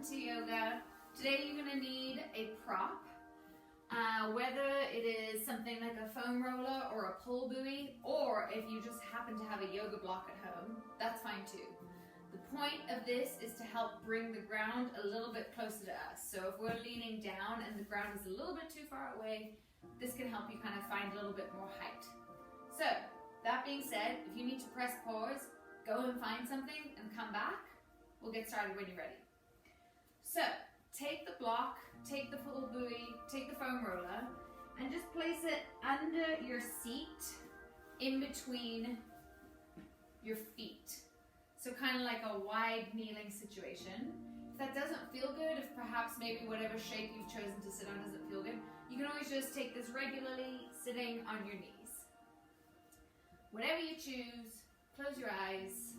to yoga. Today you're going to need a prop, whether it is something like a foam roller or a pull buoy, or if you just happen to have a yoga block at home, that's fine too. The point of this is to help bring the ground a little bit closer to us. So if we're leaning down and the ground is a little bit too far away, this can help you kind of find a little bit more height. So that being said, if you need to press pause, go and find something and come back. We'll get started when you're ready. So take the block, take the pull buoy, take the foam roller, and just place it under your seat in between your feet. So kind of like a wide kneeling situation. If that doesn't feel good, if perhaps maybe whatever shape you've chosen to sit on doesn't feel good, you can always just take this regularly sitting on your knees. Whatever you choose, close your eyes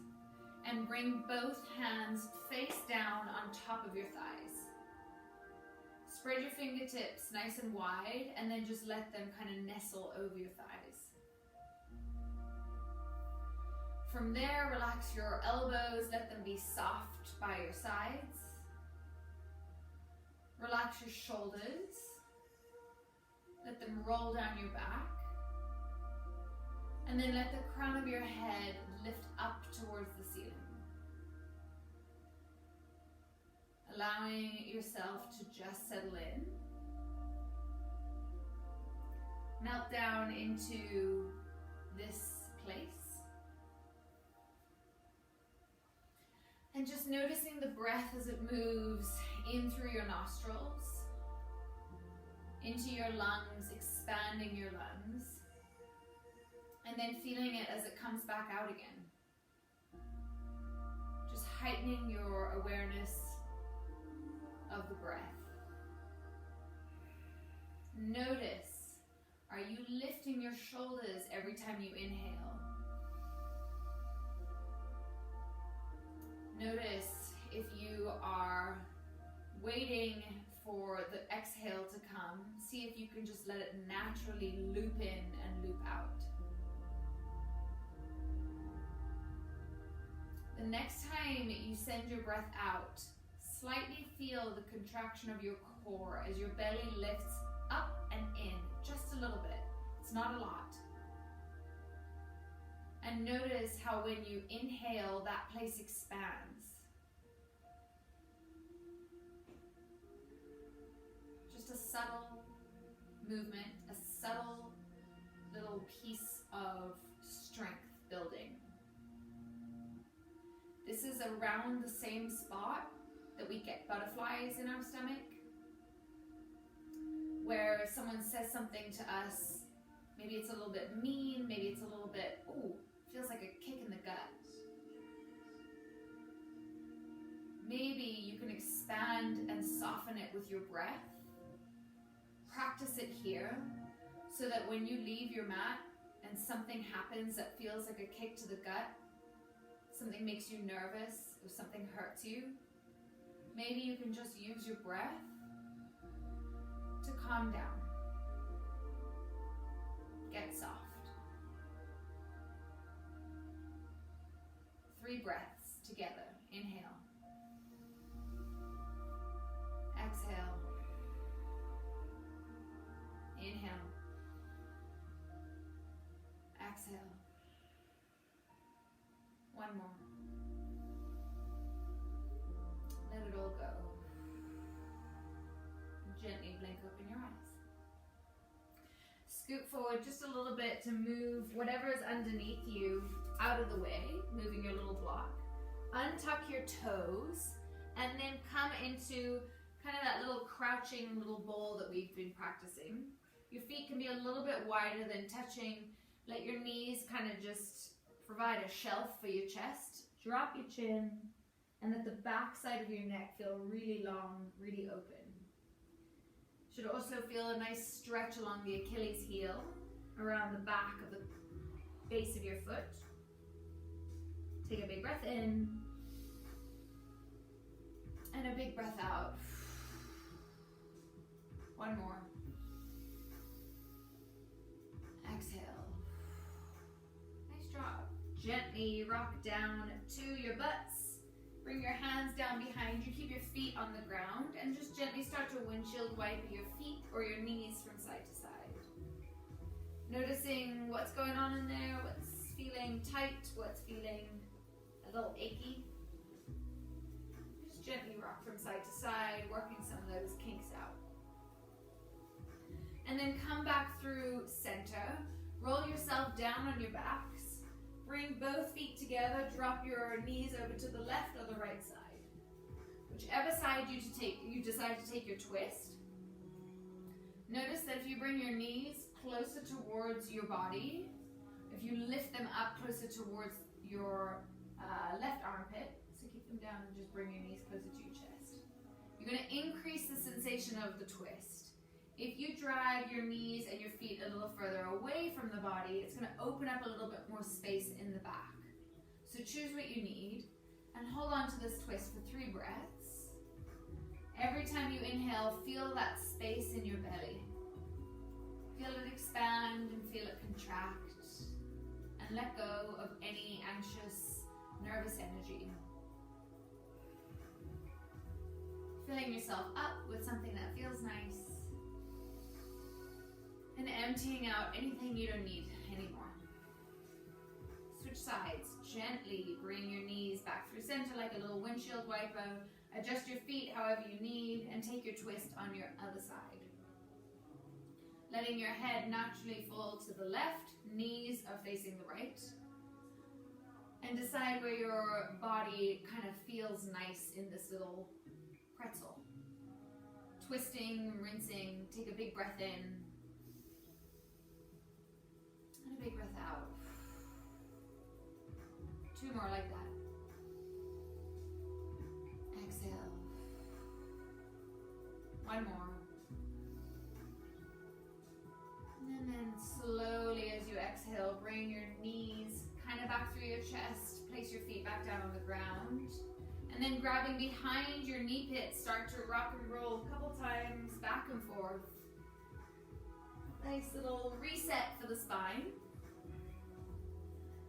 and bring both hands face down on top of your thighs. Spread your fingertips nice and wide and then just let them kind of nestle over your thighs. From there, relax your elbows, let them be soft by your sides. Relax your shoulders. Let them roll down your back. And then let the crown of your head lift up towards the ceiling. Allowing yourself to just settle in. Melt down into this place. And just noticing the breath as it moves in through your nostrils, into your lungs, expanding your lungs, and then feeling it as it comes back out again. Just heightening your awareness of the breath. Notice, are you lifting your shoulders every time you inhale? Notice if you are waiting for the exhale to come, see if you can just let it naturally loop in and loop out. The next time you send your breath out, slightly feel the contraction of your core as your belly lifts up and in, just a little bit. It's not a lot. And notice how when you inhale, that place expands. Just a subtle movement, a subtle little piece of strength building. This is around the same spot that we get butterflies in our stomach, where someone says something to us, maybe it's a little bit mean, maybe it's a little bit, ooh, feels like a kick in the gut. Maybe you can expand and soften it with your breath. Practice it here so that when you leave your mat and something happens that feels like a kick to the gut, something makes you nervous, or something hurts you, maybe you can just use your breath to calm down. Get soft. 3 breaths together. Inhale. Exhale. Inhale. Exhale. One more. Let it all go. Gently blink open your eyes. Scoot forward just a little bit to move whatever is underneath you out of the way, moving your little block. Untuck your toes and then come into kind of that little crouching little bowl that we've been practicing. Your feet can be a little bit wider than touching. Let your knees kind of just provide a shelf for your chest. Drop your chin and let the back side of your neck feel really long, really open. Should also feel a nice stretch along the Achilles heel, around the back of the base of your foot. Take a big breath in and a big breath out. One more. Exhale. Nice job. Gently rock down to your butts. Bring your hands down behind you, keep your feet on the ground, and just gently start to windshield wipe your feet or your knees from side to side. Noticing what's going on in there, what's feeling tight, what's feeling a little achy. Just gently rock from side to side, working some of those kinks out. And then come back through center. Roll yourself down on your backs. Bring both feet together. Drop your knees over to the left or the right side. Whichever side you decide to take your twist. Notice that if you bring your knees closer towards your body, if you lift them up closer towards your left armpit, so keep them down and just bring your knees closer to your chest. You're going to increase the sensation of the twist. If you drag your knees and your feet a little further away from the body, it's going to open up a little bit more space in the back. So choose what you need and hold on to this twist for 3 breaths. Every time you inhale, feel that space in your belly. Feel it expand and feel it contract. And let go of any anxious, nervous energy. Filling yourself up with something that feels nice. And emptying out anything you don't need anymore. Switch sides. Gently bring your knees back through center like a little windshield wiper. Adjust your feet however you need and take your twist on your other side. Letting your head naturally fall to the left, knees are facing the right. And decide where your body kind of feels nice in this little pretzel. Twisting, rinsing, take a big breath in. And a big breath out. 2 more like that. Exhale. 1 more. And then slowly as you exhale, bring your knees kind of back through your chest. Place your feet back down on the ground. And then grabbing behind your knee pit, start to rock and roll a couple times back and forth. Nice little reset for the spine.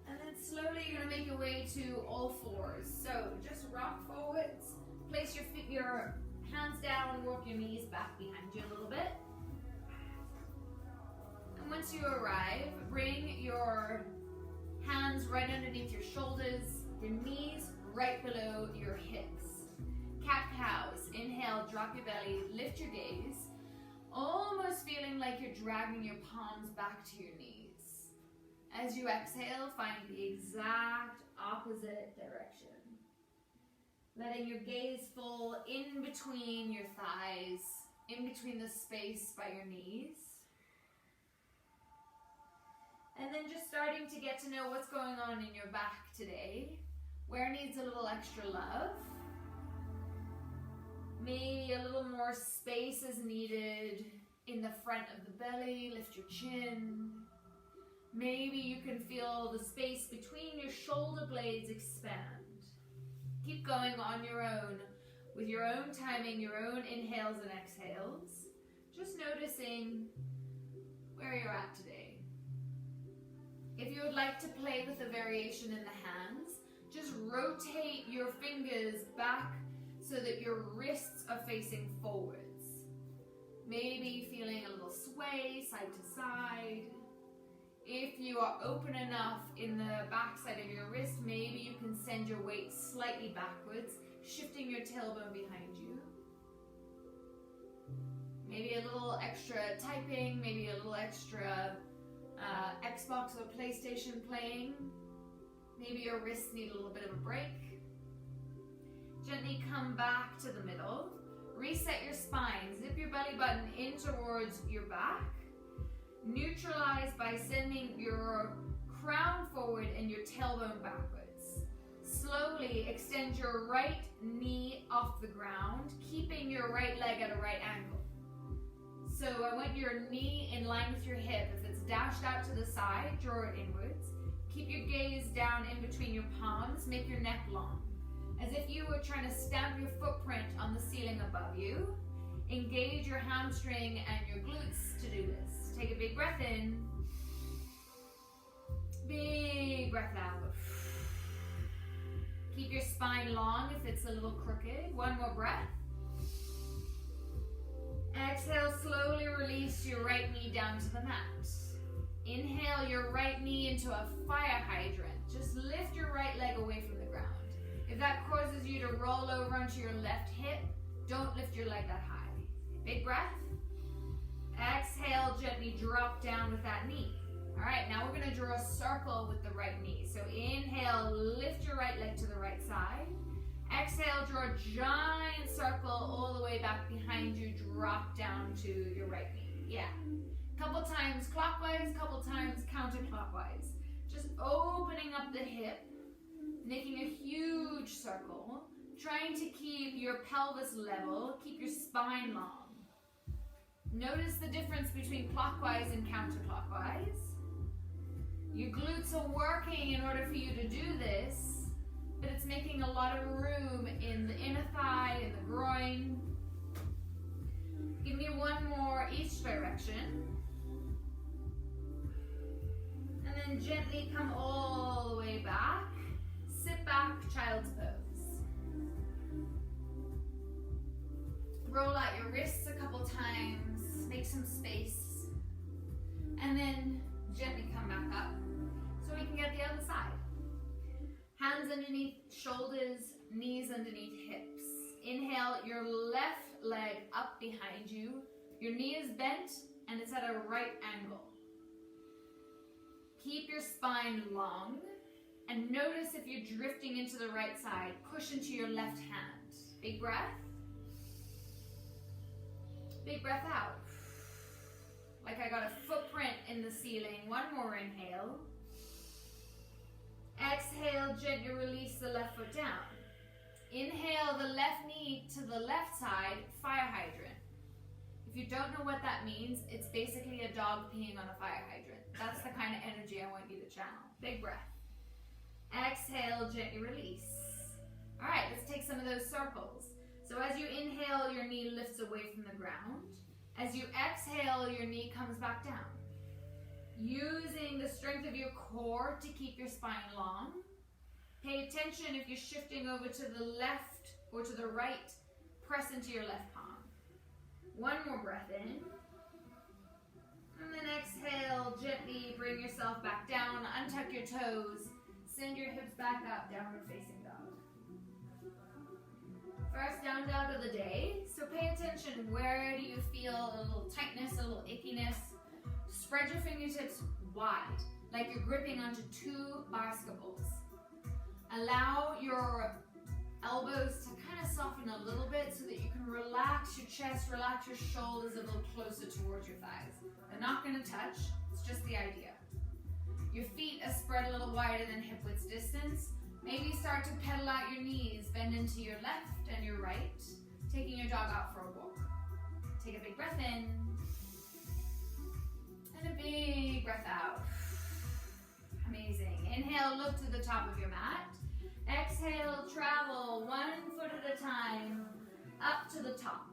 And then slowly you're going to make your way to all 4s. So just rock forwards, place your hands down, work your knees back behind you a little bit. And once you arrive, bring your hands right underneath your shoulders, your knees right below your hips. Cat-cows. Inhale, drop your belly, lift your gaze. Almost feeling like you're dragging your palms back to your knees. As you exhale, find the exact opposite direction. Letting your gaze fall in between your thighs, in between the space by your knees. And then just starting to get to know what's going on in your back today. Where needs a little extra love? Maybe a little more space is needed in the front of the belly. Lift your chin. Maybe you can feel the space between your shoulder blades expand. Keep going on your own, with your own timing, your own inhales and exhales. Just noticing where you're at today. If you would like to play with a variation in the hands, just rotate your fingers back so that your wrists are facing forwards. Maybe feeling a little sway side to side. If you are open enough in the back side of your wrist, maybe you can send your weight slightly backwards, shifting your tailbone behind you. Maybe a little extra typing, maybe a little extra Xbox or PlayStation playing. Maybe your wrists need a little bit of a break. Gently come back to the middle. Reset your spine. Zip your belly button in towards your back. Neutralize by sending your crown forward and your tailbone backwards. Slowly extend your right knee off the ground, keeping your right leg at a right angle. So I want your knee in line with your hip. If it's dashed out to the side, draw it inwards. Keep your gaze down in between your palms. Make your neck long. As if you were trying to stamp your footprint on the ceiling above you. Engage your hamstring and your glutes to do this. Take a big breath in. Big breath out. Keep your spine long if it's a little crooked. One more breath. Exhale, slowly release your right knee down to the mat. Inhale your right knee into a fire hydrant. Just lift your right leg away from the ground. If that causes you to roll over onto your left hip, don't lift your leg that high. Big breath. Exhale, gently drop down with that knee. All right, now we're going to draw a circle with the right knee. So inhale, lift your right leg to the right side. Exhale, draw a giant circle all the way back behind you. Drop down to your right knee. Yeah. Couple times clockwise, couple times counterclockwise. Just opening up the hip, making a huge circle, trying to keep your pelvis level, keep your spine long. Notice the difference between clockwise and counterclockwise. Your glutes are working in order for you to do this, but it's making a lot of room in the inner thigh, in the groin. Give me one more each direction. And then gently come all the way back. Sit back, child's pose. Roll out your wrists a couple times. Make some space. And then gently come back up so we can get the other side. Hands underneath shoulders, knees underneath hips. Inhale your left leg up behind you. Your knee is bent and it's at a right angle. Keep your spine long and notice if you're drifting into the right side. Push into your left hand. Big breath. Big breath out. Like I got a footprint in the ceiling. One more inhale. Exhale, gently release the left foot down. Inhale the left knee to the left side, fire hydrant. If you don't know what that means, it's basically a dog peeing on a fire hydrant. That's the kind of energy I want you to channel. Big breath. Exhale, gently release. All right, let's take some of those circles. So as you inhale, your knee lifts away from the ground. As you exhale, your knee comes back down. Using the strength of your core to keep your spine long. Pay attention if you're shifting over to the left or to the right, press into your left palm. One more breath in. And then exhale, gently bring yourself back down, untuck your toes, send your hips back up, downward facing dog. First down dog of the day, so pay attention, where do you feel a little tightness, a little ickiness? Spread your fingertips wide, like you're gripping onto two basketballs. Allow your elbows to kind of soften a little bit so that you can relax your chest, relax your shoulders a little closer towards your thighs. They're not going to touch, it's just the idea. Your feet are spread a little wider than hip width distance. Maybe start to pedal out your knees, bend into your left and your right, taking your dog out for a walk. Take a big breath in, and a big breath out. Amazing. Inhale, look to the top of your mat. Exhale, travel 1 foot at a time, up to the top.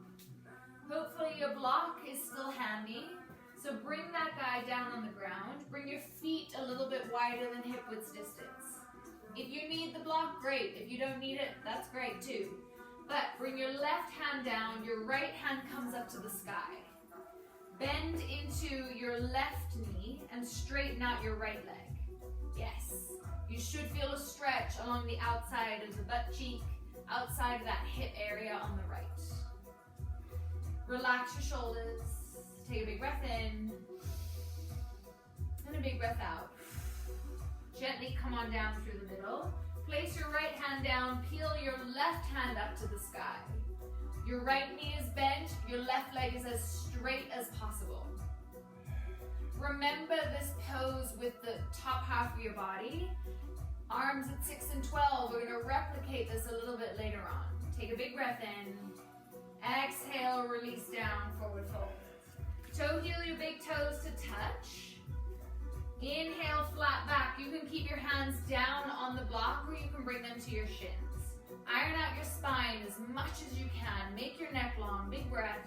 Hopefully your block is still handy. So bring that guy down on the ground. Bring your feet a little bit wider than hip width distance. If you need the block, great. If you don't need it, that's great too. But bring your left hand down, your right hand comes up to the sky. Bend into your left knee and straighten out your right leg. Yes. You should feel a stretch along the outside of the butt cheek, outside of that hip area on the right. Relax your shoulders. Take a big breath in. And a big breath out. Gently come on down through the middle. Place your right hand down. Peel your left hand up to the sky. Your right knee is bent. Your left leg is as straight as possible. Remember this pose with the top half of your body. Arms at 6 and 12. We're going to replicate this a little bit later on. Take a big breath in. Exhale, release down, forward fold. Toe heel your big toes to touch. Inhale, flat back. You can keep your hands down on the block or you can bring them to your shins. Iron out your spine as much as you can. Make your neck long. Big breath.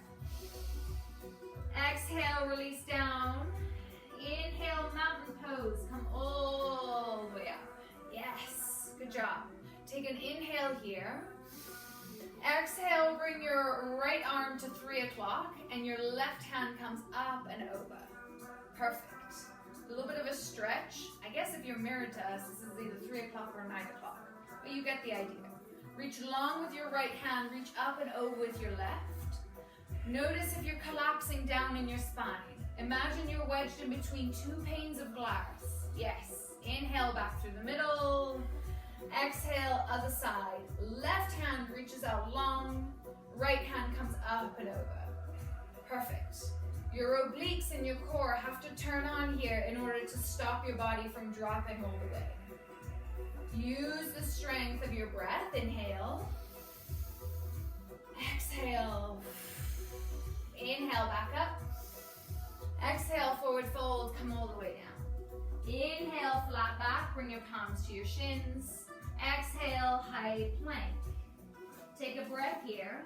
Exhale, release down. Inhale, mountain pose. Come all the way up. Yes, good job. Take an inhale here. Exhale, bring your right arm to 3 o'clock and your left hand comes up and over. Perfect. A little bit of a stretch. I guess if you're mirrored to us, this is either 3 o'clock or 9 o'clock. But you get the idea. Reach long with your right hand, reach up and over with your left. Notice if you're collapsing down in your spine. Imagine you're wedged in between 2 panes of glass. Yes. Inhale back through the middle. Exhale, other side. Left hand reaches out long. Right hand comes up and over. Perfect. Your obliques and your core have to turn on here in order to stop your body from dropping all the way. Use the strength of your breath. Inhale. Exhale. Inhale, back up. Exhale, forward fold, come all the way down. Inhale, flat back, bring your palms to your shins. Exhale, high plank. Take a breath here.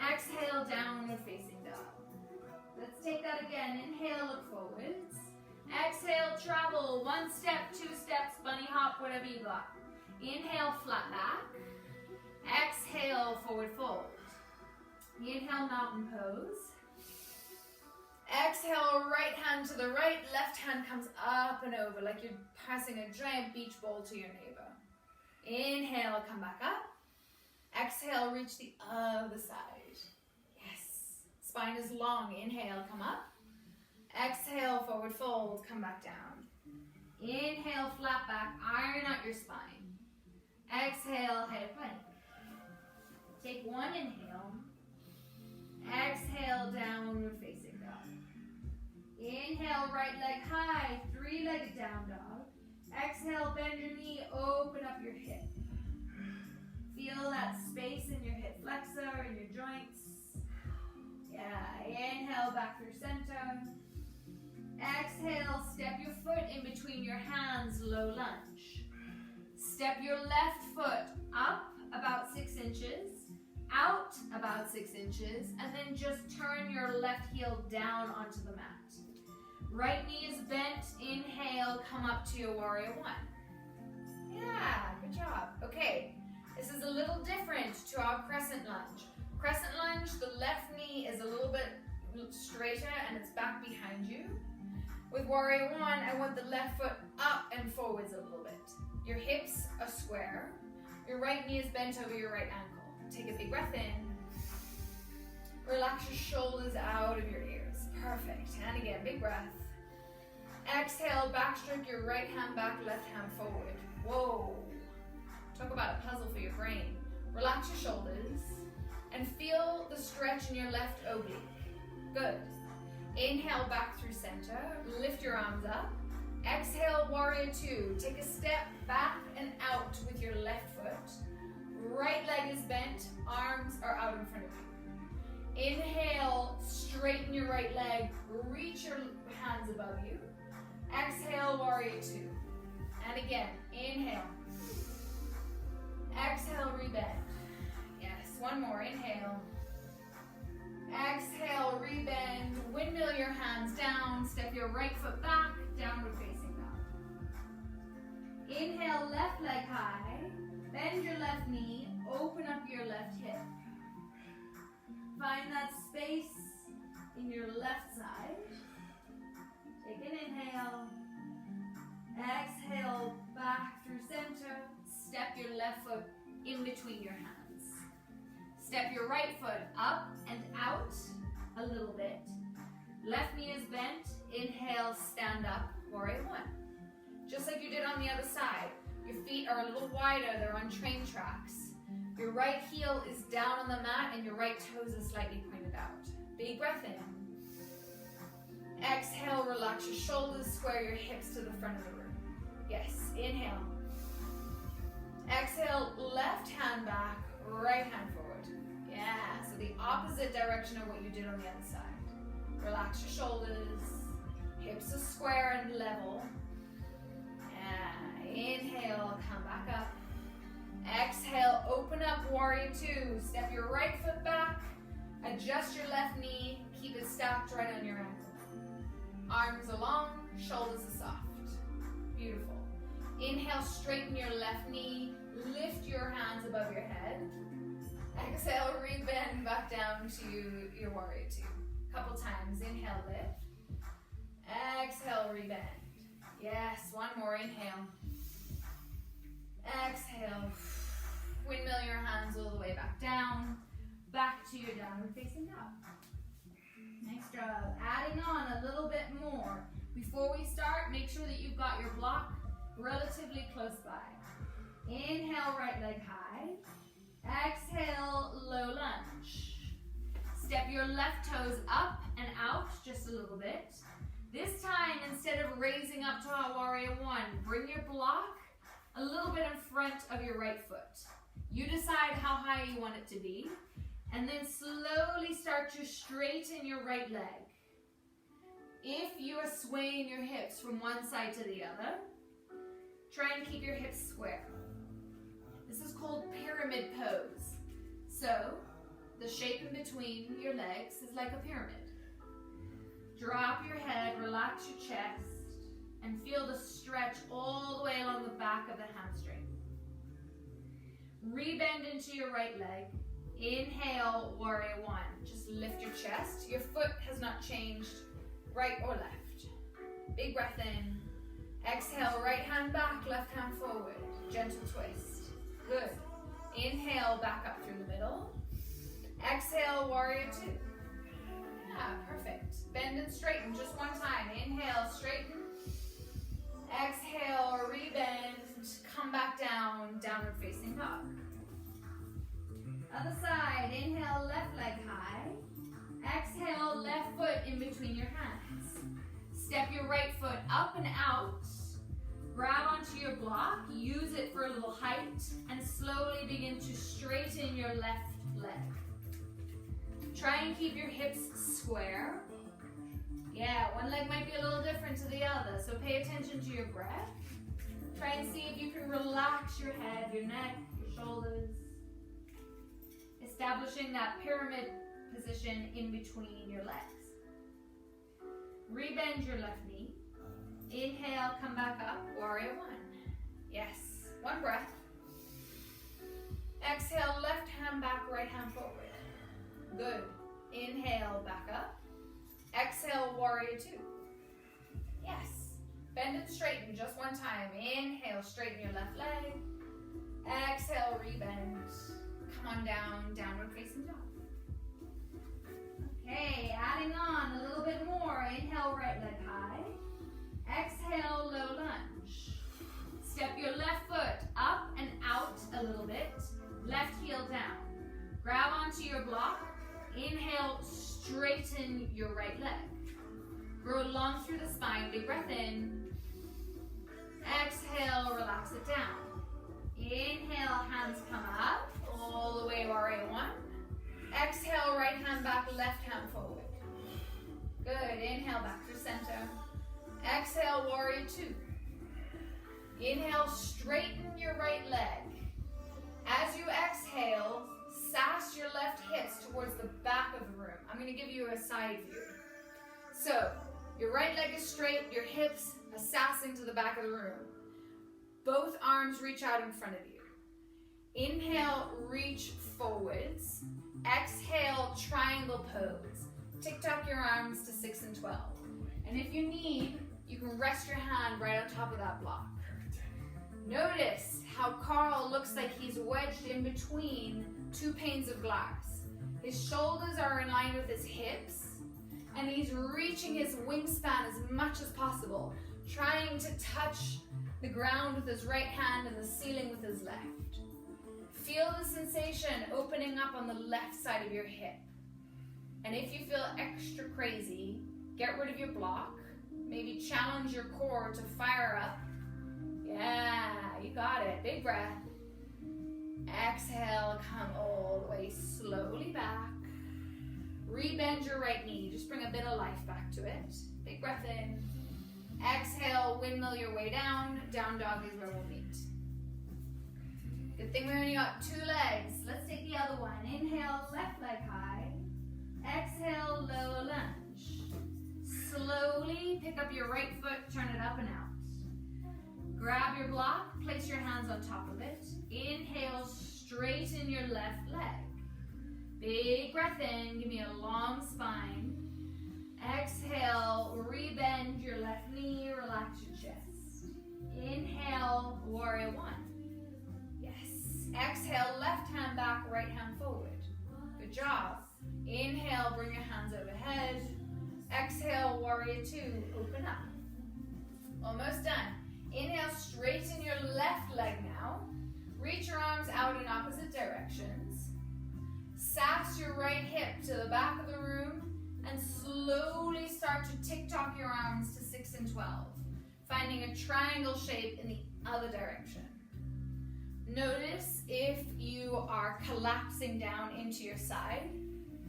Exhale, downward facing dog. Let's take that again. Inhale, look forwards. Exhale, travel 1 step, 2 steps, bunny hop, whatever you got. Inhale, flat back. Exhale, forward fold. Inhale, mountain pose. Exhale, right hand to the right, left hand comes up and over like you're passing a giant beach ball to your neighbor. Inhale, come back up. Exhale, reach the other side. Yes. Spine is long. Inhale, come up. Exhale, forward fold, come back down. Inhale, flat back, iron out your spine. Exhale, head plank. Take 1 inhale. Exhale, downward facing dog. Inhale, right leg high, 3-legged down dog. Exhale, bend your knee, open up your hip. Feel that space in your hip flexor and your joints. Yeah, inhale, back through center. Exhale, step your foot in between your hands, low lunge. Step your left foot up about 6 inches. Out about 6 inches, and then just turn your left heel down onto the mat. Right knee is bent. Inhale, come up to your warrior 1. Yeah, good job. Okay, this is a little different to our crescent lunge. Crescent lunge, the left knee is a little bit straighter and it's back behind you. With warrior 1, I want the left foot up and forwards a little bit. Your hips are square. Your right knee is bent over your right ankle. Take a big breath in. Relax your shoulders out of your ears. Perfect. And again, big breath. Exhale, backstroke your right hand back, left hand forward. Whoa. Talk about a puzzle for your brain. Relax your shoulders and feel the stretch in your left oblique. Good. Inhale back through center. Lift your arms up. Exhale, warrior 2. Take a step back and out with your left foot. Right leg is bent, arms are out in front of you. Inhale, straighten your right leg, reach your hands above you. Exhale, warrior 2. And again, inhale. Exhale, rebend. Yes, 1 more, inhale. Exhale, rebend, windmill your hands down, step your right foot back, downward facing dog. Inhale, left leg high. Bend your left knee, open up your left hip. Find that space in your left side. Take an inhale. Exhale, back through center. Step your left foot in between your hands. Step your right foot up and out a little bit. Left knee is bent. Inhale, stand up, warrior 1. Just like you did on the other side. Your feet are a little wider, they're on train tracks. Your right heel is down on the mat and your right toes are slightly pointed out. Big breath in. Exhale, relax your shoulders, square your hips to the front of the room. Yes, inhale. Exhale, left hand back, right hand forward. Yeah, so the opposite direction of what you did on the other side. Relax your shoulders, hips are square and level. Inhale, come back up. Exhale, open up, warrior 2. Step your right foot back, adjust your left knee, keep it stacked right on your ankle. Arms are long, shoulders are soft. Beautiful. Inhale, straighten your left knee. Lift your hands above your head. Exhale, rebend back down to your warrior two. Couple times. Inhale, lift. Exhale, rebend. Yes, one more. Inhale. Exhale. Windmill your hands all the way back down. Back to your downward facing dog. Nice job. Adding on a little bit more. Before we start, make sure that you've got your block relatively close by. Inhale, right leg high. Exhale, low lunge. Step your left toes up and out just a little bit. This time, instead of raising up to our warrior one, bring your block a little bit in front of your right foot. You decide how high you want it to be, and then slowly start to straighten your right leg. If you are swaying your hips from one side to the other, try and keep your hips square. This is called pyramid pose. So, the shape in between your legs is like a pyramid. Drop your head, relax your chest, and feel the stretch all the way along the back of the hamstring. Rebend into your right leg. Inhale, warrior one. Just lift your chest. Your foot has not changed, right or left. Big breath in. Exhale, right hand back, left hand forward. Gentle twist. Good. Inhale, back up through the middle. Exhale, warrior two. Yeah, perfect. Bend and straighten just one time. Inhale, straighten. Exhale, rebend. Come back down, downward facing dog. Other side. Inhale, left leg high. Exhale, left foot in between your hands. Step your right foot up and out. Grab onto your block, use it for a little height, and slowly begin to straighten your left leg. Try and keep your hips square. Yeah, one leg might be a little different to the other, so pay attention to your breath. Try and see if you can relax your head, your neck, your shoulders. Establishing that pyramid position in between your legs. Rebend your left knee. Inhale, come back up, warrior one. Yes, one breath. Exhale, left hand back, right hand forward. Good. Inhale, back up. Exhale, warrior two. Yes. Bend and straighten just one time. Inhale, straighten your left leg. Exhale, rebend. Come on down, downward facing dog. Okay, adding on a little bit more. Inhale, right leg high. Exhale, low lunge. Step your left foot up and out a little bit. Left heel down. Grab onto your block. Inhale, straighten your right leg. Grow long through the spine. Big breath in. Exhale, relax it down. Inhale, hands come up. All the way, warrior one. Exhale, right hand back, left hand forward. Good. Inhale, back through center. Exhale, warrior two. Inhale, straighten your right leg. As you exhale, sass your left hips towards the back of the room. I'm going to give you a side view. So, your right leg is straight, your hips are sassing to the back of the room. Both arms reach out in front of you. Inhale, reach forwards. Exhale, triangle pose. Tick-tock your arms to 6 and 12. And if you need, you can rest your hand right on top of that block. Notice how Carl looks like he's wedged in between two panes of glass. His shoulders are in line with his hips, and he's reaching his wingspan as much as possible, trying to touch the ground with his right hand and the ceiling with his left. Feel the sensation opening up on the left side of your hip. And if you feel extra crazy, get rid of your block. Maybe challenge your core to fire up. Yeah, you got it. Big breath. Exhale, come all the way slowly back. Rebend your right knee. Just bring a bit of life back to it. Big breath in. Exhale, windmill your way down. Down dog is where we'll meet. Good thing we only got two legs. Let's take the other one. Inhale, left leg high. Exhale, low lunge. Slowly pick up your right foot, turn it up and out. Grab your block, place your hands on top of it. Inhale, straighten your left leg. Big breath in, give me a long spine. Exhale, rebend your left knee, relax your chest. Inhale, warrior one. Yes. Exhale, left hand back, right hand forward. Good job. Inhale, bring your hands overhead. Exhale, warrior two, open up. Almost done. Inhale, straighten your left leg now. Reach your arms out in opposite directions. Sass your right hip to the back of the room and slowly start to tick-tock your arms to 6 and 12, finding a triangle shape in the other direction. Notice if you are collapsing down into your side,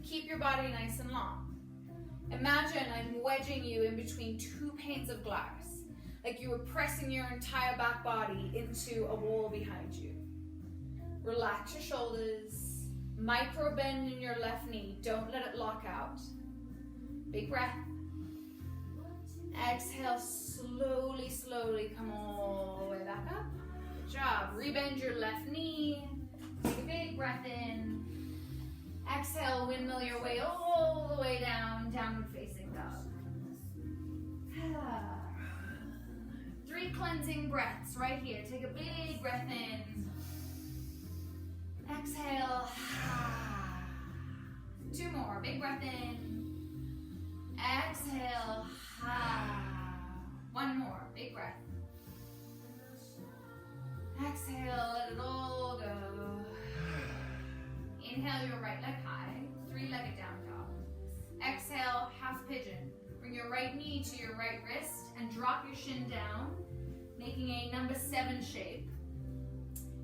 keep your body nice and long. Imagine I'm wedging you in between two panes of glass, like you were pressing your entire back body into a wall behind you. Relax your shoulders, micro bend in your left knee, don't let it lock out. Big breath. Exhale, slowly, slowly come all the way back up. Good job. Rebend your left knee. Take a big breath in. Exhale, windmill your way all the way down, downward facing dog. 3 cleansing breaths right here. Take a big breath in. Exhale. 2 more. Big breath in. Exhale. 1 more. Big breath. Exhale. Let it all go. Inhale your right leg high. 3-legged down dog. Exhale, half pigeon. Bring your right knee to your right wrist and drop your shin down, making a number 7 shape.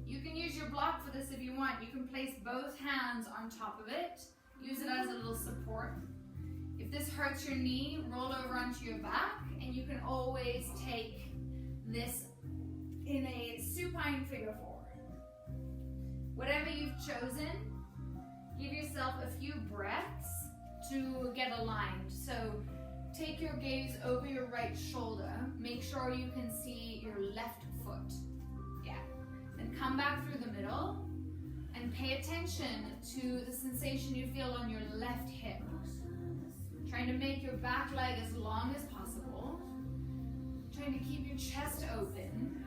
You can use your block for this if you want. You can place both hands on top of it. Use it as a little support. If this hurts your knee, roll over onto your back, and you can always take this in a supine figure 4. Whatever you've chosen, give yourself a few breaths to get aligned. So take your gaze over your right shoulder. Make sure you can see your left foot. Yeah. Then come back through the middle and pay attention to the sensation you feel on your left hip. Trying to make your back leg as long as possible. Trying to keep your chest open.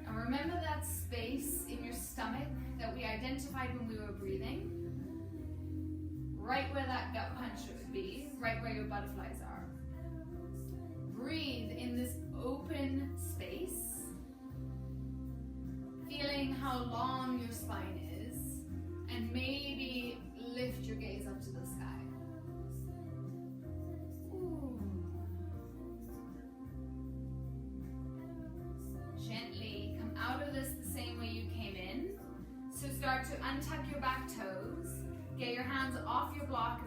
And remember that space in your stomach that we identified when we were breathing? Right where that gut punch would be, right where your butterflies are. Breathe in this open space, feeling how long your spine is, and maybe lift your gaze up to the sky. Ooh. Gently come out of this the same way you came in. So start to untuck your back toes. Get your hands off your block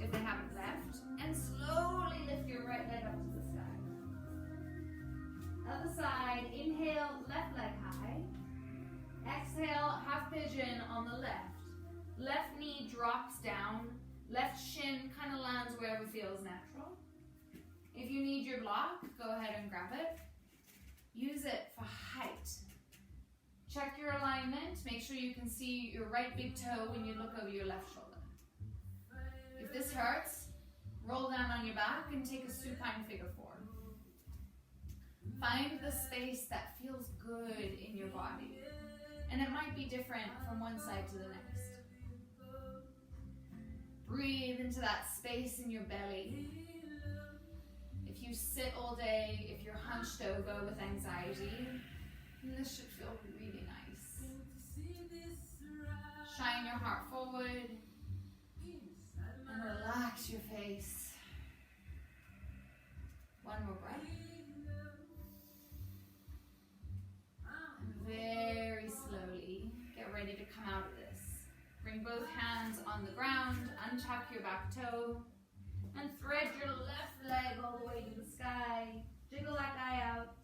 if they haven't left, and slowly lift your right leg up to the sky. Other side, inhale, left leg high. Exhale, half pigeon on the left. Left knee drops down, left shin kind of lands wherever feels natural. If you need your block, go ahead and grab it. Use it for height. Check your alignment. Make sure you can see your right big toe when you look over your left shoulder. If this hurts, roll down on your back and take a supine figure 4. Find the space that feels good in your body. And it might be different from one side to the next. Breathe into that space in your belly. If you sit all day, if you're hunched over with anxiety, this should feel really nice. Shine your heart forward and relax your face. 1 more breath. And very slowly get ready to come out of this. Bring both hands on the ground, untuck your back toe, and thread your left leg all the way to the sky. Jiggle that guy out.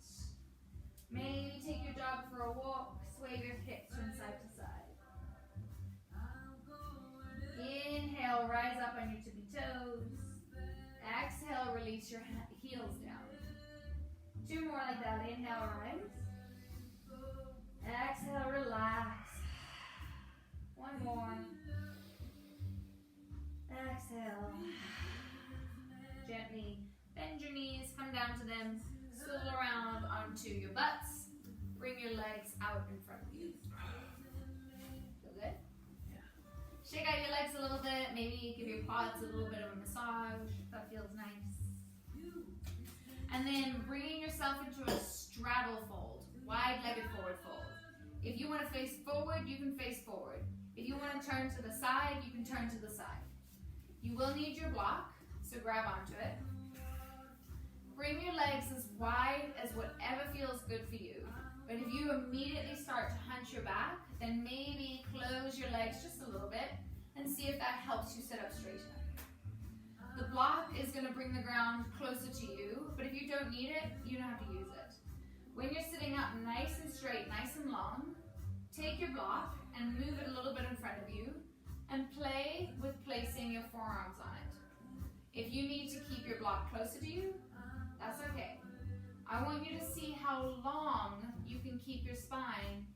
Maybe take your dog for a walk, sway your hips from side to side. Inhale, rise up on your tippy toes. Exhale, release your heels down. 2 more like that. Inhale, rise. Exhale, relax. 1 more. Exhale. Gently bend your knees, come down to them, swivel around onto your butts. Bring your legs out in front of you. Feel good? Yeah. Shake out your legs a little bit. Maybe give your quads a little bit of a massage. That feels nice. And then bringing yourself into a straddle fold, wide-legged forward fold. If you want to face forward, you can face forward. If you want to turn to the side, you can turn to the side. You will need your block, so grab onto it. Bring your legs as wide as whatever feels good for you. But if you immediately start to hunch your back, then maybe close your legs just a little bit and see if that helps you sit up straighter. The block is going to bring the ground closer to you, but if you don't need it, you don't have to use it. When you're sitting up nice and straight, nice and long, take your block and move it a little bit in front of you and play with placing your forearms on it. If you need to keep your block closer to you, that's okay. I want you to see how long you can keep your spine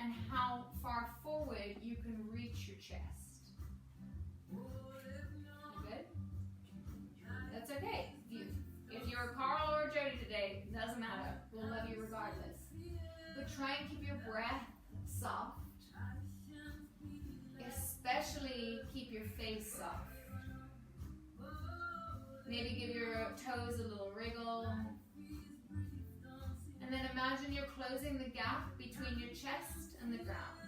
and how far forward you can reach your chest. You good? That's okay. If you're Carl or Jody today, it doesn't matter. We'll love you regardless. But try and keep your breath soft. Especially keep your face soft. Maybe give your toes a little wriggle. And then imagine you're closing the gap between your chest and the ground.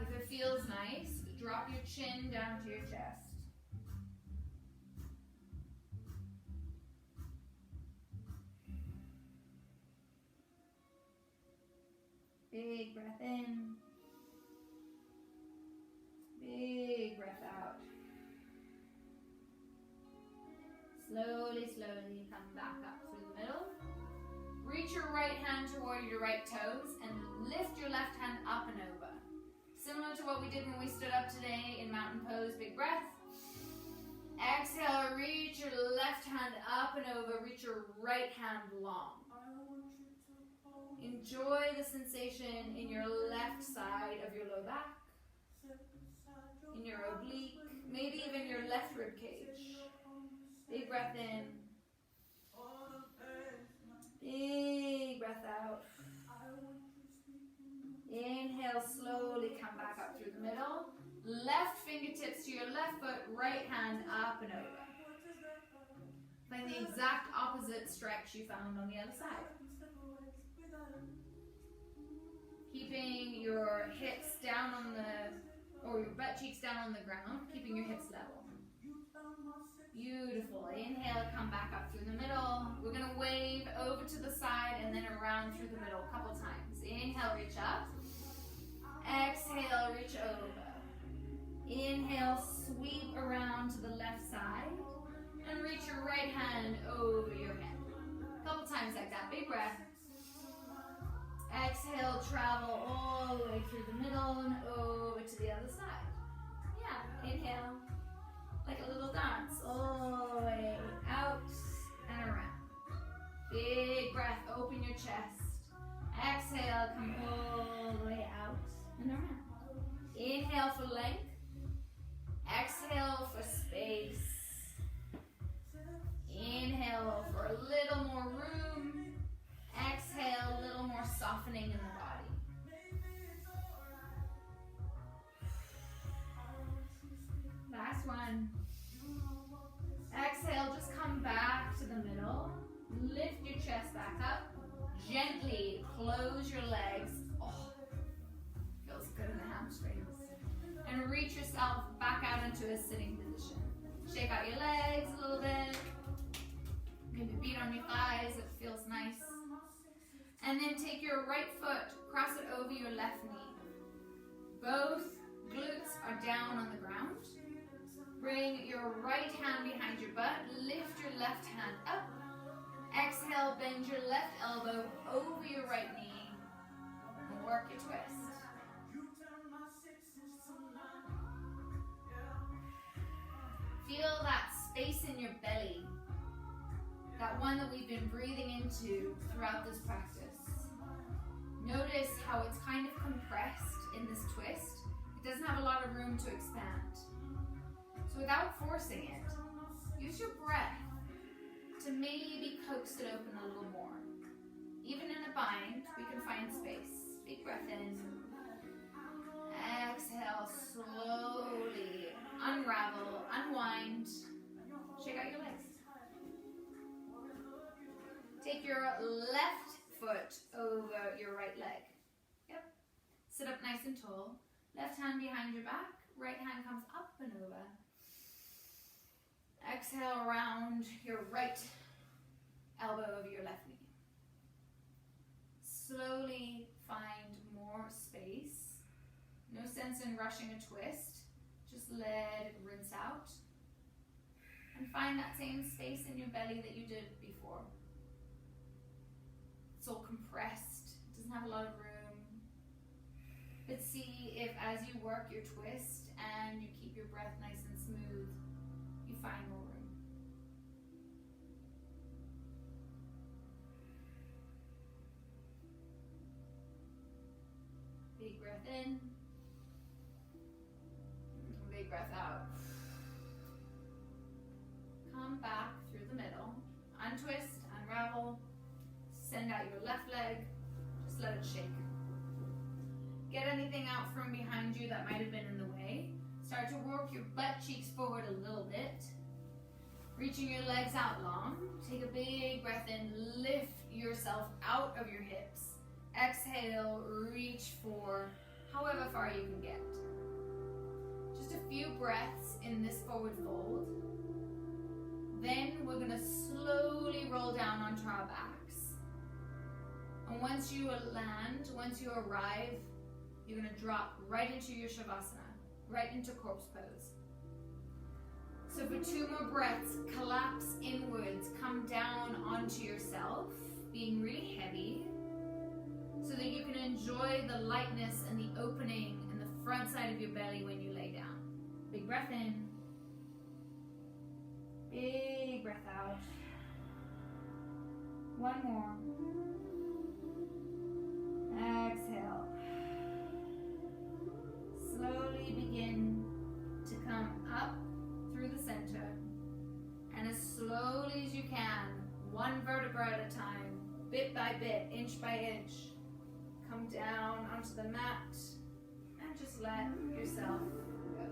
If it feels nice, drop your chin down to your chest. Big breath in. Big breath out. Slowly, slowly come back up through the middle. Reach your right hand toward your right toes and lift your left hand up and over. Similar to what we did when we stood up today in mountain pose, big breath. Exhale, reach your left hand up and over, reach your right hand long. Enjoy the sensation in your left side of your low back, in your oblique, maybe even your left rib cage. Big breath in. Big breath out. Inhale, slowly come back up through the middle. Left fingertips to your left foot, right hand up and over. Playing the exact opposite stretch you found on the other side. Keeping your hips down on or your butt cheeks down on the ground, keeping your hips level. Beautiful. Inhale, come back up through the middle. We're going to wave over to the side and then around through the middle a couple times. Inhale, reach up. Exhale, reach over. Inhale, sweep around to the left side and reach your right hand over your head. A couple times like that. Big breath. Exhale, travel all the way through the middle and over to the other side. Yeah, inhale. Like a little dance, all the way out and around. Big breath, open your chest. Exhale, come all the way out and around. Inhale for length. Exhale for space. Inhale for a little more room. Exhale, a little more softening in the body. Last one. Exhale, just come back to the middle. Lift your chest back up. Gently close your legs. Oh, feels good in the hamstrings. And reach yourself back out into a sitting position. Shake out your legs a little bit. Maybe beat on your thighs, it feels nice. And then take your right foot, cross it over your left knee. Both glutes are down on the ground. Bring your right hand behind your butt. Lift your left hand up. Exhale, bend your left elbow over your right knee. And work your twist. Feel that space in your belly. that one that we've been breathing into throughout this practice. Notice how it's kind of compressed in this twist. It doesn't have a lot of room to expand. So without forcing it, use your breath to maybe coax it open a little more. Even in a bind, we can find space. Big breath in. Exhale, slowly unravel, unwind. Shake out your legs. Take your left foot over your right leg. Yep. Sit up nice and tall. Left hand behind your back. Right hand comes up and over. Exhale around your right elbow over your left knee. Slowly find more space. No sense in rushing a twist. Just let it rinse out. And find that same space in your belly that you did before. It's all compressed. It doesn't have a lot of room. But see if as you work your twist and you keep your breath nice and smooth, you find more room. Big breath in. Big breath out. Come back through the middle. Untwist, unravel. Send out your left leg. Just let it shake. Get anything out from behind you that might have been in the way. Start to work your butt cheeks forward a little bit. Reaching your legs out long. Take a big breath in. Lift yourself out of your hips. Exhale, reach for however far you can get. Just a few breaths in this forward fold. Then we're going to slowly roll down onto our backs. And once you land, once you arrive, you're going to drop right into your Shavasana, right into corpse pose. So for 2 more breaths, collapse inwards, come down onto yourself, being really heavy, so that you can enjoy the lightness and the opening in the front side of your belly when you lay down. Big breath in. Big breath out. One more. Exhale. Slowly begin to come up through the center. And as slowly as you can, one vertebra at a time, bit by bit, inch by inch, come down onto the mat and just let yourself go.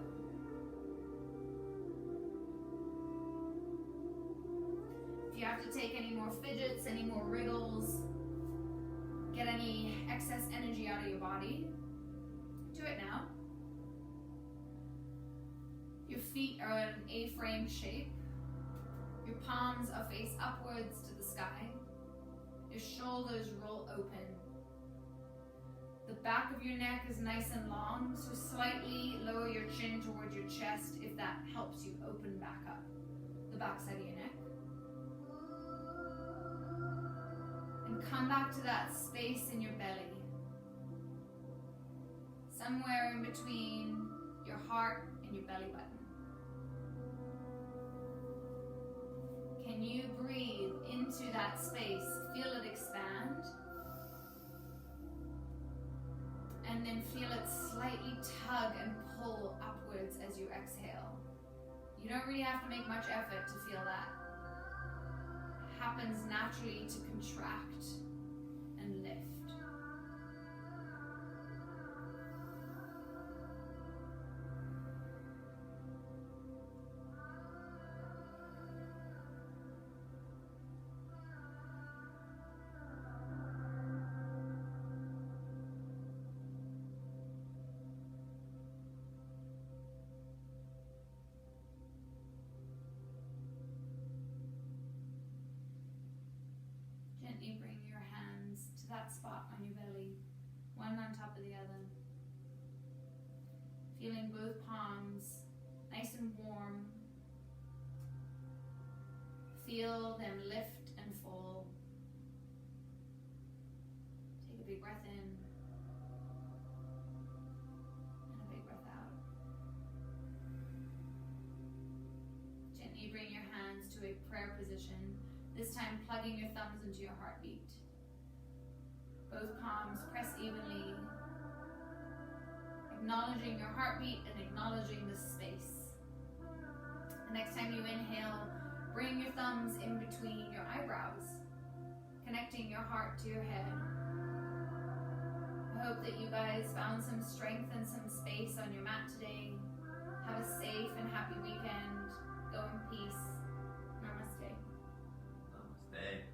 If you have to take any more fidgets, any more wriggles, get any excess energy out of your body, do it now. Your feet are in an A-frame shape. Your palms are face upwards to the sky. Your shoulders roll open. The back of your neck is nice and long, so slightly lower your chin towards your chest if that helps you open back up the back side of your neck. And come back to that space in your belly. Somewhere in between your heart and your belly button. Can you breathe into that space? Feel it expand. And then feel it slightly tug and pull upwards as you exhale. You don't really have to make much effort to feel that. It happens naturally to contract and lift. Gently bring your hands to that spot on your belly, one on top of the other. Feeling both palms nice and warm. Feel them lift and fall. Take a big breath in and a big breath out. Gently bring your hands to a prayer position. This time plugging your thumbs into your heartbeat. Both palms press evenly, acknowledging your heartbeat and acknowledging the space. The next time you inhale, bring your thumbs in between your eyebrows, connecting your heart to your head. I hope that you guys found some strength and some space on your mat today. Have a safe and happy weekend. Go in peace. Namaste. Namaste.